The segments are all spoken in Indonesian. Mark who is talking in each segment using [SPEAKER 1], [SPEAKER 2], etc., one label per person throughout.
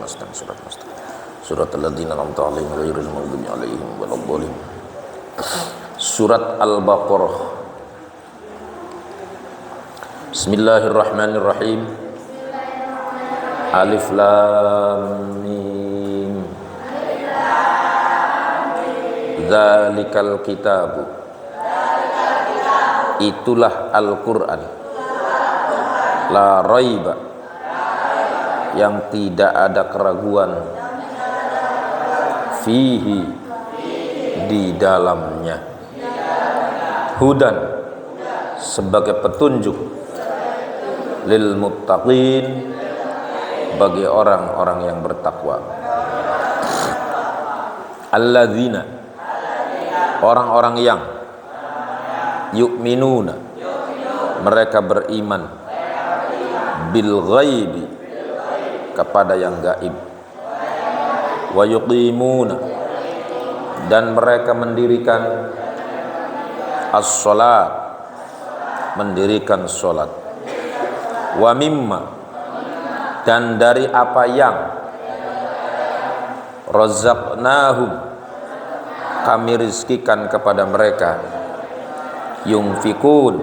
[SPEAKER 1] nasta'in siratal ladzina an'amta 'alaihim ghairil maghdubi 'alaihim waladdallin. Surat Al-Baqarah. Bismillahirrahmanirrahim. Alif Lam Mim. Dzalikal kitabu. Itulah Al-Qur'an. La raiba, yang tidak ada keraguan, fihi, di dalamnya, hudan, sebagai petunjuk, lil muttaqin, bagi orang-orang yang bertakwa. Alladzina, orang-orang yang yu'minuna, mereka beriman, bil ghaibi, kepada yang gaib, wa yuqimuna, dan mereka mendirikan as-salat, mendirikan salat, wa mimma, dan dari apa yang razaqnahum, kami rizkikan kepada mereka, yunfikun,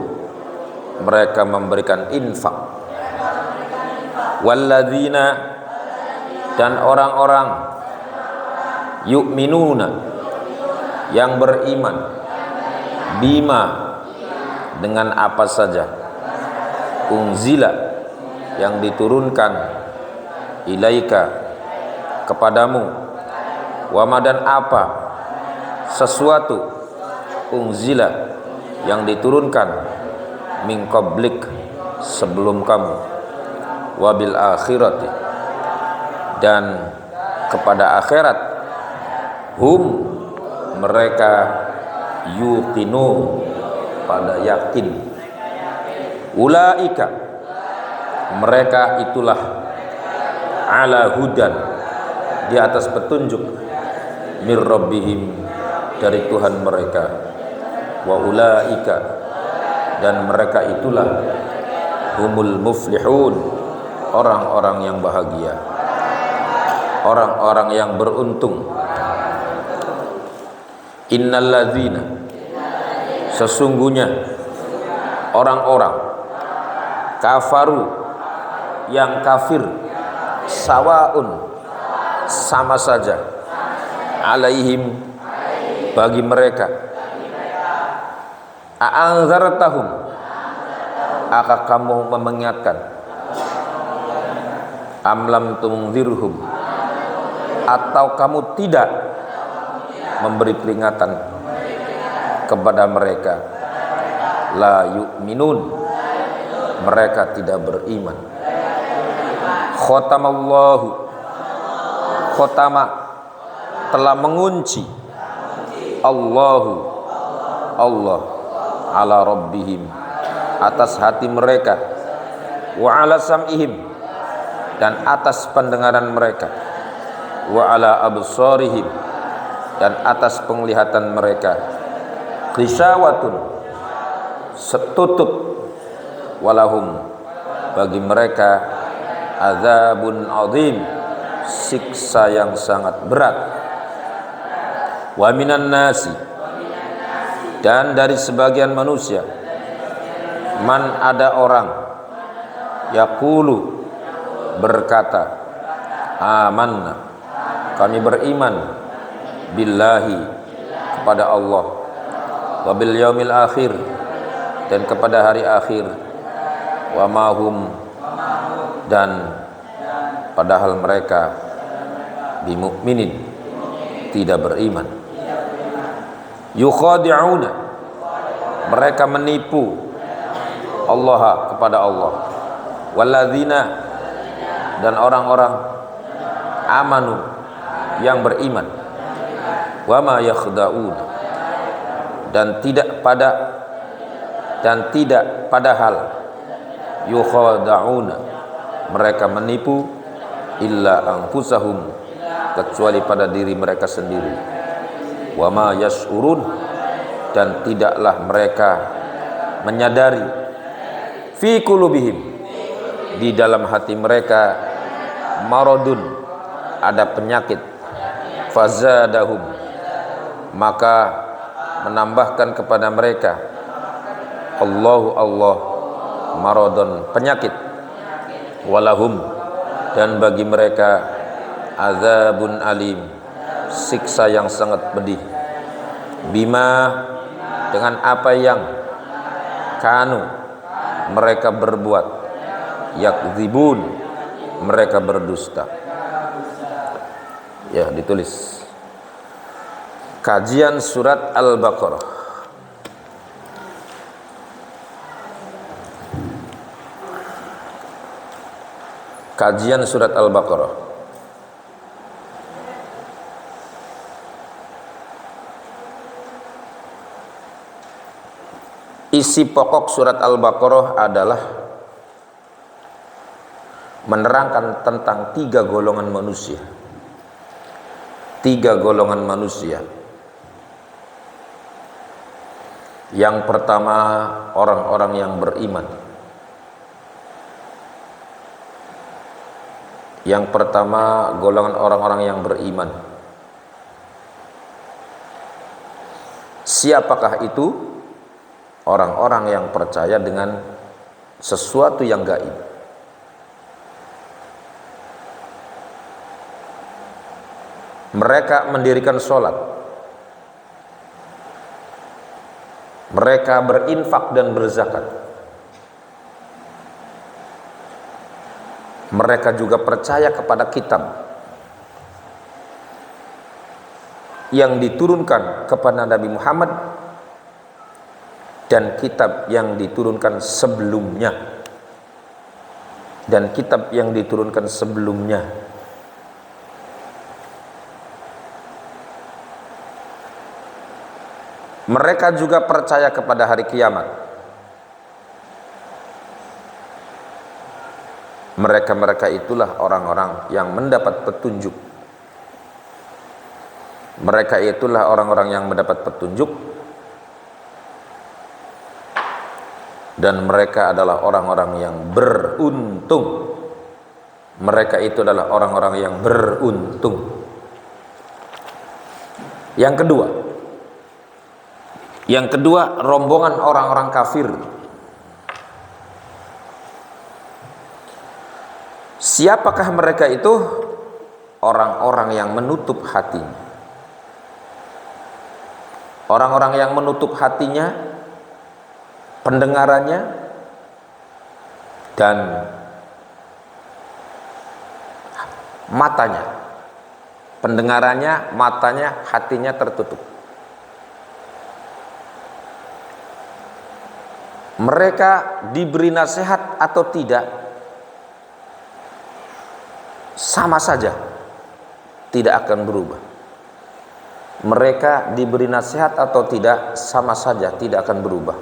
[SPEAKER 1] mereka memberikan infak. Walladzina, dan orang-orang yu'minuna, yang beriman, bima, dengan apa saja, unzila, yang diturunkan, ilaika, kepadamu, wama, dan apa sesuatu, unzila, yang diturunkan, min qablik, sebelum kamu, wabil akhirati, dan kepada akhirat, hum, mereka, yuqinun, pada yakin, ulaika, mereka itulah, ala hudan, di atas petunjuk, mir rabbihim, dari Tuhan mereka, wa ulaika, dan mereka itulah, humul muflihun, orang-orang yang bahagia, orang-orang yang beruntung. Innalladzina, sesungguhnya orang-orang kafaru, yang kafir, sawaun, sama saja, alaihim, bagi mereka, a'anzartahum, akan kamu mengingatkan, amlam tunzirhum, atau kamu tidak memberi peringatan kepada mereka, la yu'minun, mereka tidak beriman. Khotamallahu, khotama, telah mengunci, Allahu, Allah, ala rabbihim, atas hati mereka, wa ala sam'ihim, dan atas pendengaran mereka, wa ala absarihim, dan atas penglihatan mereka, ghisawatun, setutup, walahum, bagi mereka, azabun azim, siksa yang sangat berat. Wa minan nasi, dan dari sebagian manusia, man, ada orang, yaqulu, berkata, amanna, kami beriman, billahi, kepada Allah, wa bil yaumil akhir, dan kepada hari akhir, wa mahum, dan padahal mereka bimu'minin, tidak beriman. Yukhadi'una, mereka menipu Allah, kepada Allah. Walladzina, dan orang-orang amanu, yang beriman, wama yakhda'un, dan tidak padahal, yukhada'una, mereka menipu, illa anfusahum, kecuali pada diri mereka sendiri, wama yash'urun, dan tidaklah mereka menyadari, fi qulubihim, di dalam hati mereka, maradun, ada penyakit, fazadahum, maka menambahkan kepada mereka Allah maradon, penyakit, walahum, dan bagi mereka azabun alim, siksa yang sangat pedih, bima, dengan apa yang kanu, mereka berbuat, yakdzibun, mereka berdusta. Ya, ditulis. Kajian surat Al-Baqarah. Kajian surat Al-Baqarah. Isi pokok surat Al-Baqarah adalah menerangkan tentang 3 golongan manusia. 3 golongan manusia. Yang pertama, orang-orang yang beriman. Yang pertama, golongan orang-orang yang beriman. Siapakah itu? Orang-orang yang percaya dengan sesuatu yang gaib. Mereka mendirikan sholat. Mereka berinfak dan berzakat. Mereka juga percaya kepada kitab yang diturunkan kepada Nabi Muhammad dan kitab yang diturunkan sebelumnya. Dan kitab yang diturunkan sebelumnya. Mereka juga percaya kepada hari kiamat. Mereka-mereka itulah orang-orang yang mendapat petunjuk. Mereka itulah orang-orang yang mendapat petunjuk. Dan mereka adalah orang-orang yang beruntung. Mereka itu adalah orang-orang yang beruntung. Yang kedua, rombongan orang-orang kafir. Siapakah mereka itu? Orang-orang yang menutup hatinya. Orang-orang yang menutup hatinya, pendengarannya, dan matanya. Pendengarannya, matanya, hatinya tertutup. Mereka diberi nasihat atau tidak, sama saja tidak akan berubah. Mereka diberi nasihat atau tidak, sama saja tidak akan berubah.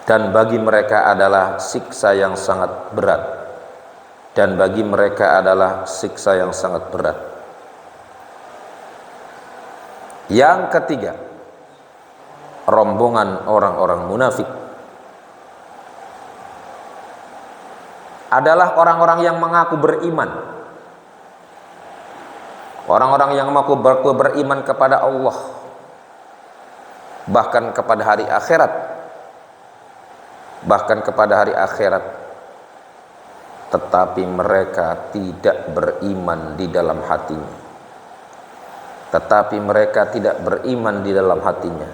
[SPEAKER 1] Dan bagi mereka adalah siksa yang sangat berat. Dan bagi mereka adalah siksa yang sangat berat. Yang ketiga, rombongan orang-orang munafik adalah orang-orang yang mengaku beriman. Orang-orang yang mengaku beriman kepada Allah, bahkan kepada hari akhirat. Bahkan kepada hari akhirat, tetapi mereka tidak beriman di dalam hatinya. Tetapi mereka tidak beriman di dalam hatinya.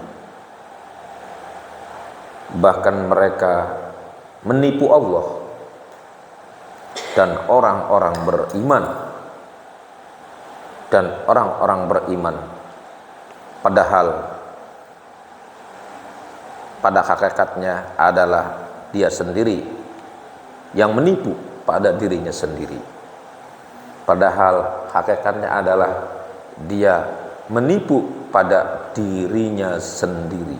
[SPEAKER 1] Bahkan mereka menipu Allah dan orang-orang beriman. Dan orang-orang beriman, padahal pada hakikatnya adalah dia sendiri yang menipu pada dirinya sendiri. Padahal hakikatnya adalah dia menipu pada dirinya sendiri.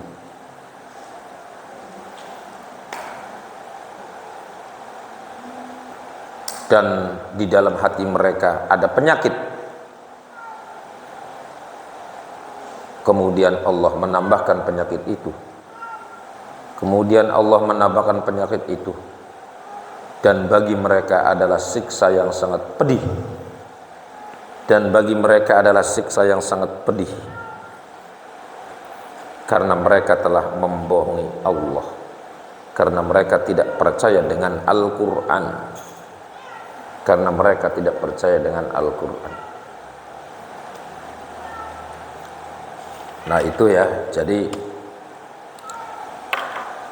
[SPEAKER 1] Dan di dalam hati mereka ada penyakit. Kemudian Allah menambahkan penyakit itu. Kemudian Allah menambahkan penyakit itu. dan bagi mereka adalah siksa yang sangat pedih, dan bagi mereka adalah siksa yang sangat pedih, karena mereka telah membohongi Allah, karena mereka tidak percaya dengan Al-Quran, karena mereka tidak percaya dengan Al-Quran. Nah itu ya, jadi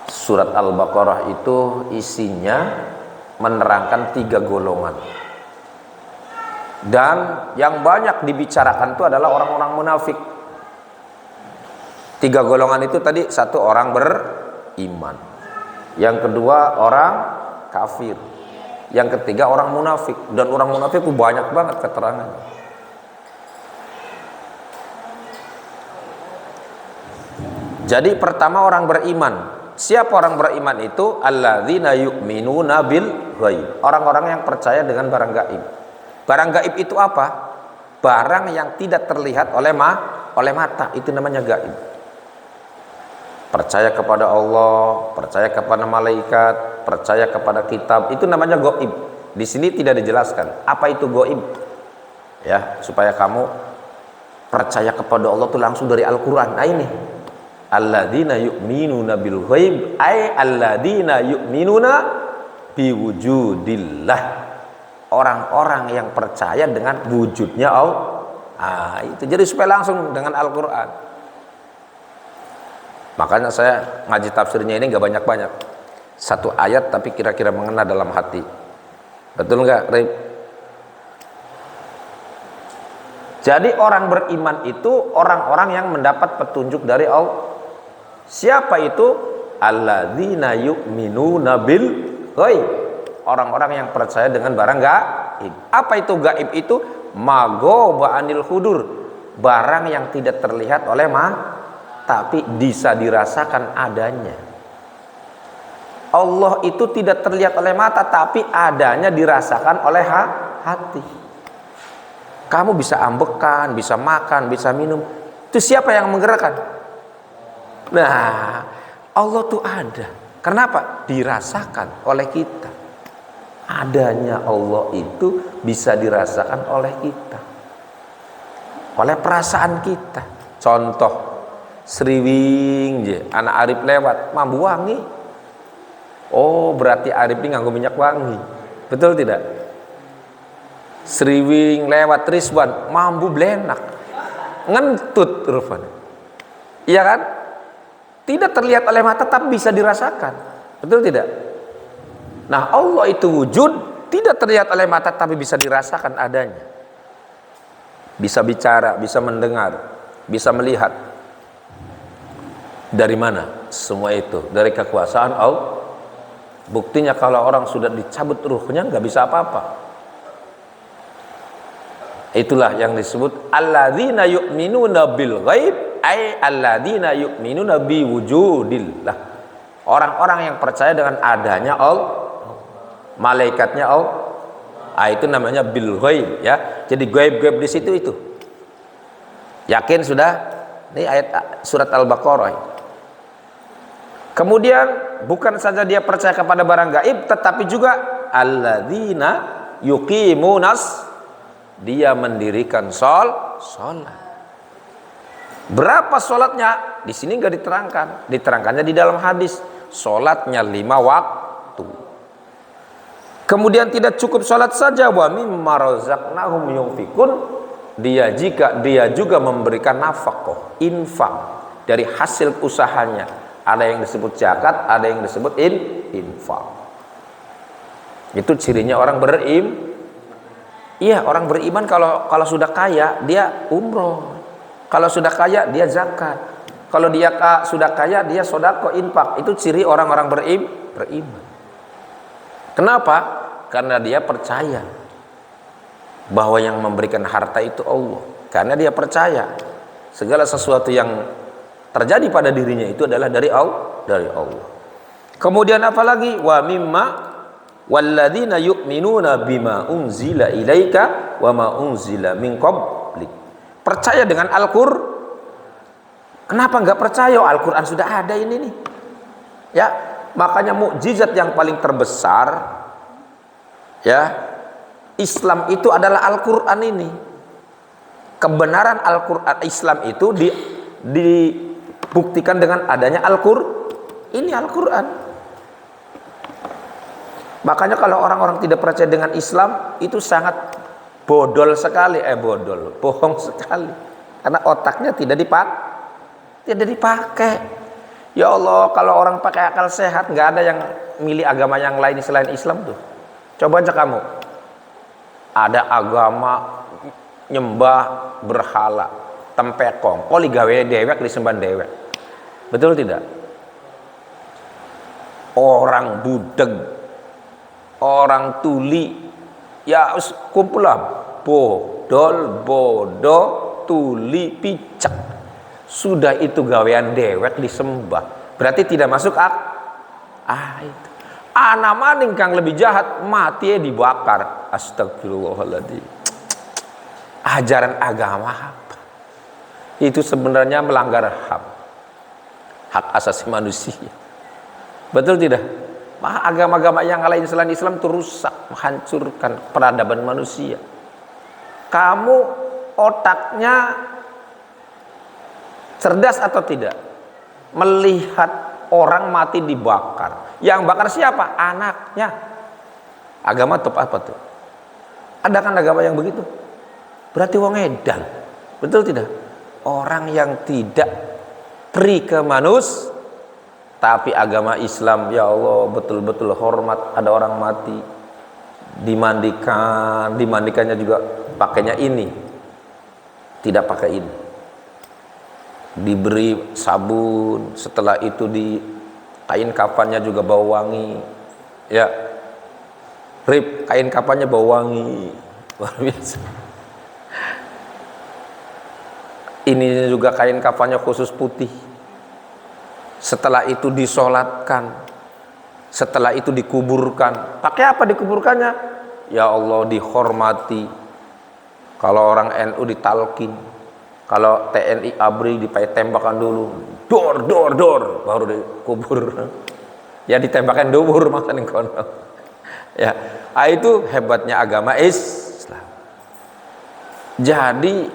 [SPEAKER 1] surat Al-Baqarah itu isinya menerangkan 3 golongan, dan yang banyak dibicarakan itu adalah orang-orang munafik. 3 golongan itu tadi, 1 orang beriman, yang kedua orang kafir, yang ketiga orang munafik. Dan orang munafik itu banyak banget keterangannya. Jadi pertama orang beriman. Siapa orang beriman itu? Alladzina yu'minuna bil ghaib. Orang-orang yang percaya dengan barang gaib. Barang gaib itu apa? Barang yang tidak terlihat oleh mata, itu namanya gaib. Percaya kepada Allah, percaya kepada malaikat, percaya kepada kitab, itu namanya gaib. Di sini tidak dijelaskan apa itu gaib. Ya, supaya kamu percaya kepada Allah itu langsung dari Al-Qur'an. Nah ini alladzina yu'minuna bil ghaib, ay alladzina yu'minuna biwujudillah. Orang-orang yang percaya dengan wujudnya Allah. Itu jadi supaya langsung dengan Al-Qur'an. Makanya saya ngaji tafsirnya ini nggak banyak-banyak. 1 ayat tapi kira-kira mengena dalam hati. Betul nggak, Rib? Jadi orang beriman itu orang-orang yang mendapat petunjuk dari Allah. Siapa itu? Alladzina yu'minuna bil ghaib. Orang-orang yang percaya dengan barang gaib. Apa itu gaib itu? Maghoba anil hudur. Barang yang tidak terlihat oleh tapi bisa dirasakan adanya. Allah itu tidak terlihat oleh mata, tapi adanya dirasakan oleh hati. Kamu bisa ambekan, bisa makan, bisa minum. Itu siapa yang menggerakkan? Nah, Allah tuh ada. Kenapa? Dirasakan oleh kita. Adanya Allah itu bisa dirasakan oleh kita, oleh perasaan kita. Contoh, sriwing je, anak Arif lewat, mambu wangi. Oh, berarti Arif ini nganggo minyak wangi. Betul tidak? Sriwing lewat Rizwan, mambu blenak, ngentut rupanya. Iya kan? Tidak terlihat oleh mata tapi bisa dirasakan. Betul tidak? Nah, Allah itu wujud, tidak terlihat oleh mata tapi bisa dirasakan adanya. Bisa bicara, bisa mendengar, bisa melihat. Dari mana? Semua itu dari kekuasaan Allah. Buktinya kalau orang sudah dicabut ruhnya nggak bisa apa-apa. Itulah yang disebut alladzina yu'minuna bil ghaib, ay alladzina yu'minuna bi wujudillah. Orang-orang yang percaya dengan adanya Allah, malaikatnya Allah. Itu namanya bil ghaib ya. Jadi gaib-gaib di situ itu. Yakin sudah? Ini ayat surat Al-Baqarah. Kemudian bukan saja dia percaya kepada barang gaib, tetapi juga alladzina yuqimunas, dia mendirikan sholat. Berapa sholatnya? Di sini nggak diterangkan. Diterangkannya di dalam hadis. Sholatnya 5 waktu. Kemudian tidak cukup sholat saja, wa mimma razaqnahum yunfikun. Dia juga memberikan nafkah, infak dari hasil usahanya. Ada yang disebut zakat, ada yang disebut infak. Itu cirinya orang Iya, orang beriman kalau sudah kaya dia umroh. Kalau sudah kaya dia zakat. Kalau dia sudah kaya dia sedekah, infak. Itu ciri orang-orang beriman. Kenapa? Karena dia percaya bahwa yang memberikan harta itu Allah. Karena dia percaya segala sesuatu yang terjadi pada dirinya itu adalah dari Allah. Kemudian apa lagi? Wa mimma walladzina yu'minuna bima unzila ilaika wa ma unzila min qablik. Percaya dengan Al-Qur'an. Kenapa enggak percaya? Al-Qur'an sudah ada ini nih. Ya, makanya mukjizat yang paling terbesar Ya, Islam itu adalah Al-Qur'an ini. Kebenaran Al-Qur'an Islam itu dibuktikan dengan adanya Al-Qur'an. Ini Al-Qur'an. Makanya kalau orang-orang tidak percaya dengan Islam itu sangat bodol sekali, bohong sekali. Karena otaknya tidak dipakai. Ya Allah, kalau orang pakai akal sehat, nggak ada yang milih agama yang lain selain Islam tuh. Coba aja kamu, ada agama nyembah berhala, tempekong, gawe dewek disembah dewek, betul tidak? Orang budeg, orang tuli, ya kumpulah bodoh, tuli, picek. Sudah itu gawean dewek disembah, berarti tidak masuk itu. Ana maning kang lebih jahat mati dibakar. Astagfirullahaladzim. Ajaran agama apa? Itu sebenarnya melanggar hak asasi manusia. Betul tidak? Maka agama-agama yang lain selain Islam itu rusak, menghancurkan peradaban manusia. Kamu otaknya cerdas atau tidak? Melihat orang mati dibakar. Yang bakar siapa? Anaknya. Agama top apa tuh? Ada kan agama yang begitu? Berarti wong edan. Betul tidak? Orang yang tidak pri ke manusia. Tapi agama Islam, ya Allah, betul-betul hormat. Ada orang mati dimandikannya juga pakainya ini, tidak pakai ini, diberi sabun, setelah itu di kain kafannya juga bau wangi, ya, kain kafannya bau wangi, luar biasa. Ini juga kain kafannya khusus putih. Setelah itu disolatkan, setelah itu dikuburkan. Pakai apa dikuburkannya? Ya Allah, dihormati. Kalau orang NU ditalkin, kalau TNI ABRI tembakan dulu, dor, baru dikubur. Ya ditembakkan dubur maksudnya kono. Ya, itu hebatnya agama Islam. Jadi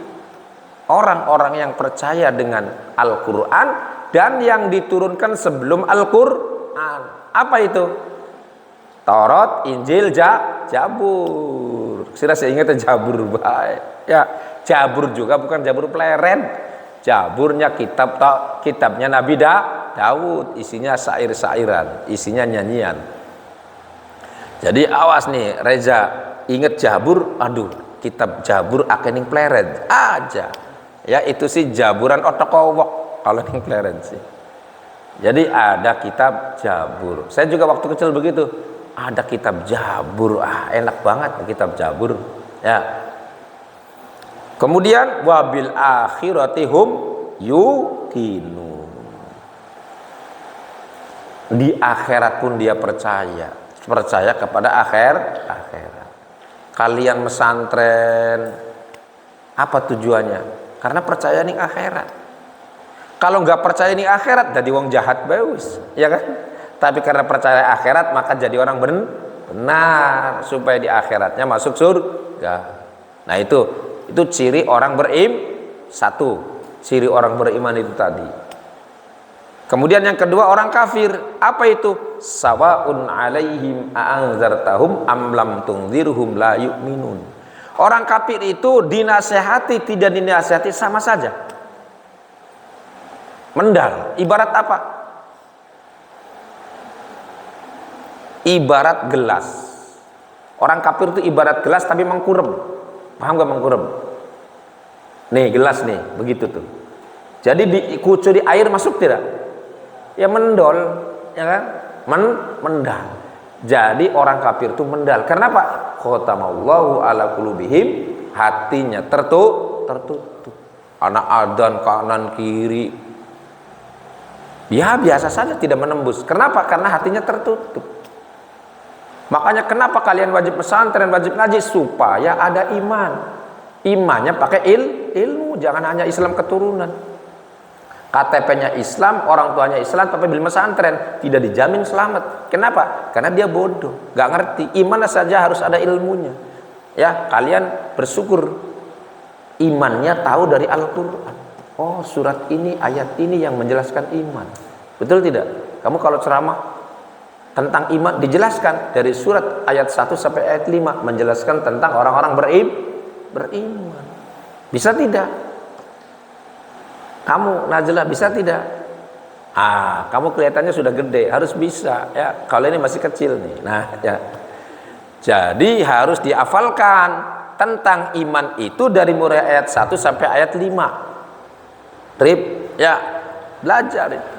[SPEAKER 1] orang-orang yang percaya dengan Al-Quran dan yang diturunkan sebelum Al-Quran, apa itu? Taurat, Injil, Zabur. Saya ingat Zabur baik. Ya, Zabur juga bukan Zabur pleret. Zaburnya kitabnya Nabi Daud, isinya syair-syairan, isinya nyanyian. Jadi awas nih Reza, inget Zabur, aduh, kitab Zabur akening pleret aja. Ya itu sih Jaburan otok-owok kalau ning pleret sih. Jadi ada kitab Zabur. Saya juga waktu kecil begitu. Ada kitab Zabur, enak banget kitab Zabur. Ya. Kemudian wabil akhiratihum yuqinun. Di akhirat pun dia percaya kepada akhirat. Kalian mesantren, apa tujuannya? Karena percaya nih akhirat. Kalau nggak percaya nih akhirat, jadi wong jahat bagus, ya kan? Tapi karena percaya akhirat, maka jadi orang benar supaya di akhiratnya masuk surga. Nah itu ciri orang ciri orang beriman itu tadi. Kemudian yang kedua orang kafir, apa itu? Sawaun alaihim a'anzartahum am lam tunzirhum la yu'minun. Orang kafir itu dinasehati tidak dinasehati sama saja. Mendal, ibarat apa? Ibarat gelas. Orang kafir itu ibarat gelas tapi mengkurem. Paham gak mengkurem? Nih gelas nih, begitu tuh. Jadi dikucu di air masuk tidak? Ya mendol, ya kan? Mendal. Jadi orang kafir itu mendal. Kenapa? Khotamallahu ala qulubihim, hatinya tertutup. Anak adzan kanan kiri. Ya biasa saja tidak menembus. Kenapa? Karena hatinya tertutup. Makanya kenapa kalian wajib pesantren, wajib ngaji? Supaya ada iman. Imannya pakai ilmu, jangan hanya Islam keturunan. KTP-nya Islam, orang tuanya Islam, tapi beli pesantren, tidak dijamin selamat. Kenapa? Karena dia bodoh, nggak ngerti. Iman saja harus ada ilmunya. Ya, kalian bersyukur imannya tahu dari Al-Quran. Oh, surat ini, ayat ini yang menjelaskan iman. Betul tidak? Kamu kalau ceramah tentang iman dijelaskan dari surat ayat 1 sampai ayat 5 menjelaskan tentang orang-orang beriman. Bisa tidak? Kamu Najlah bisa tidak? Kamu kelihatannya sudah gede, harus bisa ya. Kalau ini masih kecil nih. Nah, ya. Jadi harus dihafalkan tentang iman itu dari mulai ayat 1 sampai ayat 5. Ya, belajar itu.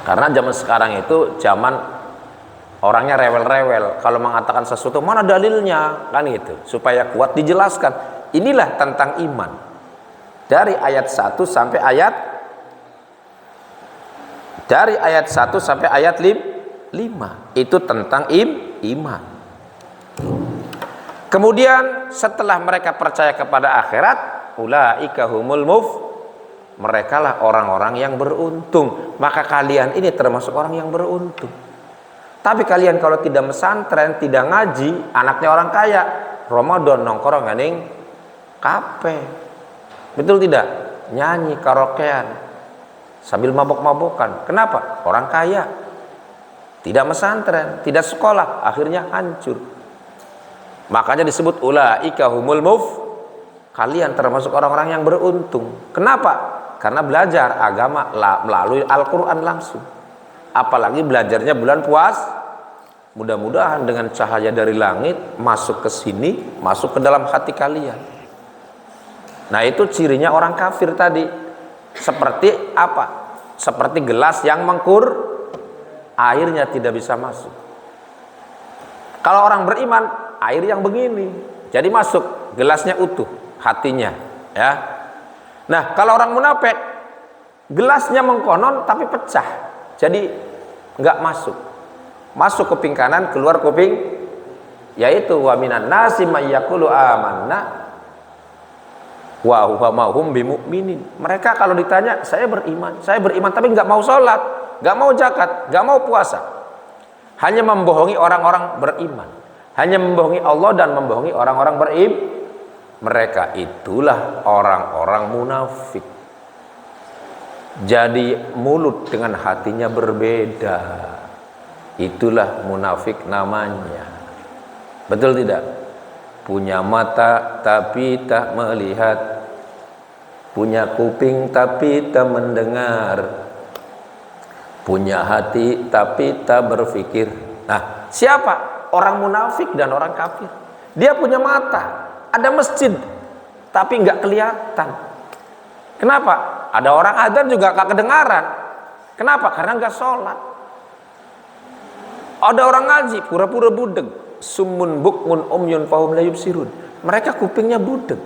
[SPEAKER 1] Karena zaman sekarang itu zaman orangnya rewel-rewel. Kalau mengatakan sesuatu, mana dalilnya? Kan gitu. Supaya kuat dijelaskan. Inilah tentang iman. Dari ayat 1 sampai ayat 5 itu tentang iman. Kemudian setelah mereka percaya kepada akhirat, ulaika humul merekalah orang-orang yang beruntung. Maka kalian ini termasuk orang yang beruntung. Tapi kalian kalau tidak pesantren, tidak ngaji, anaknya orang kaya, Ramadan nongkrong ngening kafe. Betul tidak? Nyanyi karaokean sambil mabok-mabokan. Kenapa? Orang kaya, tidak pesantren, tidak sekolah, akhirnya hancur. Makanya disebut ulaika humul kalian termasuk orang-orang yang beruntung. Kenapa? Karena belajar agama melalui Al-Quran langsung. Apalagi belajarnya bulan puasa. Mudah-mudahan dengan cahaya dari langit masuk ke sini, masuk ke dalam hati kalian. Nah, itu cirinya orang kafir tadi. Seperti apa? Seperti gelas yang mengkur, airnya tidak bisa masuk. Kalau orang beriman, air yang begini, jadi masuk, gelasnya utuh, hatinya, ya. Nah, kalau orang munafik, gelasnya mengkonon tapi pecah, jadi nggak masuk. Masuk kuping kanan, keluar kuping, yaitu wa minan nasi may yaqulu amanna wa huwa ma hum bimu'minin. Mereka kalau ditanya, saya beriman tapi nggak mau sholat, nggak mau zakat, nggak mau puasa. Hanya membohongi orang-orang beriman, hanya membohongi Allah dan membohongi orang-orang beriman. Mereka itulah orang-orang munafik. Jadi mulut dengan hatinya berbeda. Itulah munafik namanya. Betul tidak? Punya mata tapi tak melihat, punya kuping tapi tak mendengar, punya hati tapi tak berpikir. Nah, siapa? Orang munafik dan orang kafir. Dia punya mata, ada masjid tapi nggak kelihatan. Kenapa? Ada orang adzan juga nggak kedengaran. Kenapa? Karena nggak sholat. Ada orang ngaji pura-pura budeg. Summun bukmun umyun fahum la yubsirun. Mereka kupingnya budeg.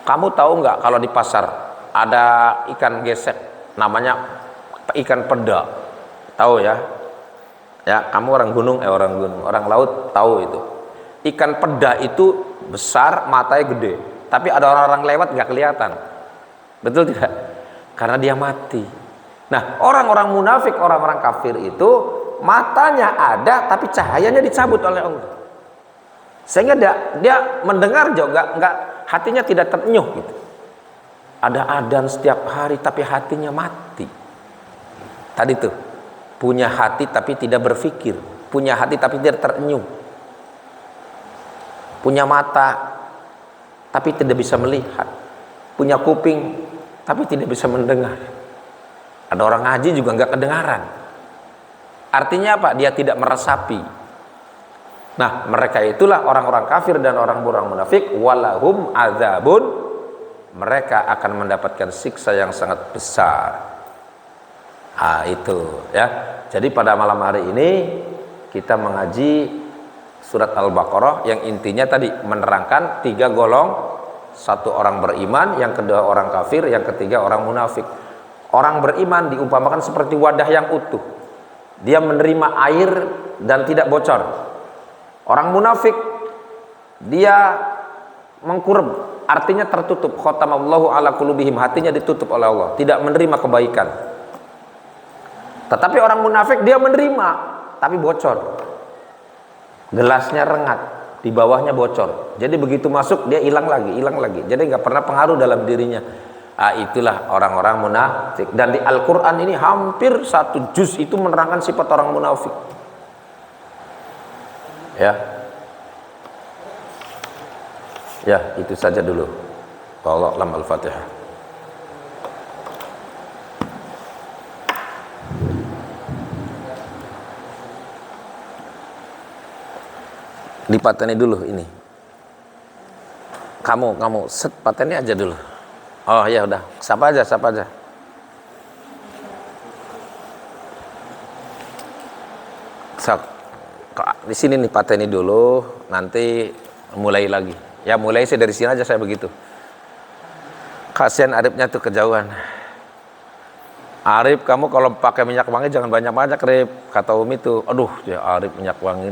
[SPEAKER 1] Kamu tahu nggak kalau di pasar ada ikan gesek namanya ikan peda? Tahu ya? Ya, kamu orang gunung, orang laut tahu itu. Ikan peda itu besar, matanya gede, tapi ada orang-orang lewat nggak kelihatan. Betul tidak? Karena dia mati. Nah, orang-orang munafik, orang-orang kafir itu matanya ada tapi cahayanya dicabut oleh Allah, sehingga dia mendengar juga nggak, hatinya tidak terenyuh gitu. Ada adzan setiap hari tapi hatinya mati. Tadi tuh punya hati tapi tidak berpikir, punya hati tapi tidak terenyuh, punya mata tapi tidak bisa melihat, punya kuping tapi tidak bisa mendengar. Ada orang ngaji juga nggak kedengaran. Artinya apa? Dia tidak meresapi. Nah, mereka itulah orang-orang kafir dan orang-orang munafik. Walahum adzabun, mereka akan mendapatkan siksa yang sangat besar. Itu ya. Jadi pada malam hari ini kita mengaji surat Al-Baqarah yang intinya tadi menerangkan 3 golong. 1 orang beriman, yang kedua orang kafir, yang ketiga orang munafik. Orang beriman diumpamakan seperti wadah yang utuh. Dia menerima air dan tidak bocor. Orang munafik dia mengkurb, artinya tertutup. Khatamallahu ala qulubihim, hatinya ditutup oleh Allah, tidak menerima kebaikan. Tetapi orang munafik dia menerima, tapi bocor. Gelasnya rengat, di bawahnya bocor. Jadi begitu masuk dia hilang lagi, hilang lagi. Jadi nggak pernah pengaruh dalam dirinya. Itulah orang-orang munafik. Dan di Al-Quran ini hampir 1 juz itu menerangkan sifat orang munafik. Ya, itu saja dulu. Wallahu a'lam. Al-Fatihah. Dipateni dulu ini. Kamu set pateni aja dulu. Oh ya udah, siapa aja. Di sini nih pateni dulu, nanti mulai lagi. Ya mulai sih dari sini aja saya begitu. Kasihan Arifnya tuh kejauhan. Arif, kamu kalau pakai minyak wangi jangan banyak-banyak, Arif. Kata Umi tuh, aduh ya Arif minyak wangi ini.